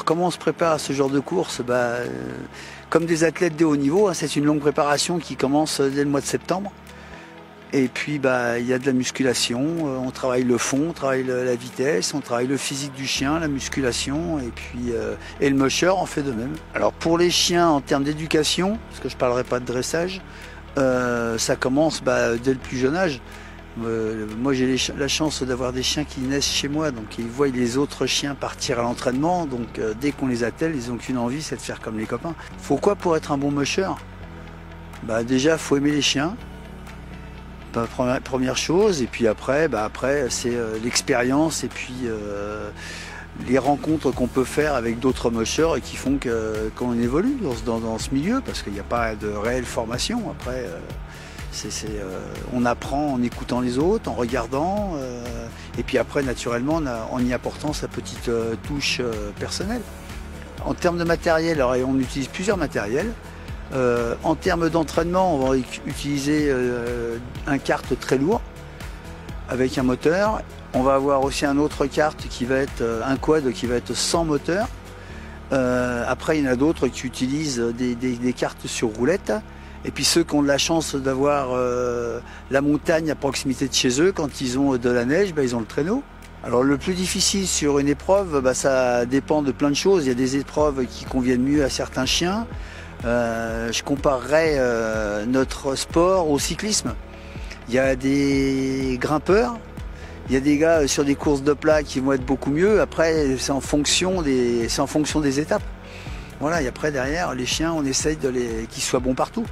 comment on se prépare à ce genre de course? Comme des athlètes de haut niveau, hein, c'est une longue préparation qui commence dès le mois de septembre. Et puis il y a de la musculation, on travaille le fond, on travaille la vitesse, on travaille le physique du chien, la musculation, et puis et le musher en fait de même. Alors pour les chiens en termes d'éducation, parce que je ne parlerai pas de dressage, ça commence dès le plus jeune âge. Moi j'ai la chance d'avoir des chiens qui naissent chez moi, donc ils voient les autres chiens partir à l'entraînement, donc dès qu'on les attelle, ils n'ont qu'une envie, c'est de faire comme les copains. Faut quoi pour être un bon musher? Déjà faut aimer les chiens. Première chose, et puis après c'est l'expérience et puis les rencontres qu'on peut faire avec d'autres mushers et qui font qu'on évolue dans ce milieu, parce qu'il n'y a pas de réelle formation. Après, on apprend en écoutant les autres, en regardant, et puis après naturellement en y apportant sa petite touche personnelle. En termes de matériel, alors, on utilise plusieurs matériels. En termes d'entraînement, on va utiliser un kart très lourd avec un moteur. On va avoir aussi un autre kart qui va être un quad qui va être sans moteur. Après, il y en a d'autres qui utilisent des karts sur roulette. Et puis ceux qui ont de la chance d'avoir la montagne à proximité de chez eux, quand ils ont de la neige, ils ont le traîneau. Alors le plus difficile sur une épreuve, ça dépend de plein de choses. Il y a des épreuves qui conviennent mieux à certains chiens. Je comparerais notre sport au cyclisme. Il y a des grimpeurs, il y a des gars sur des courses de plat qui vont être beaucoup mieux. Après, c'est en fonction des étapes. Voilà, et après derrière, les chiens, on essaye qu'ils soient bons partout.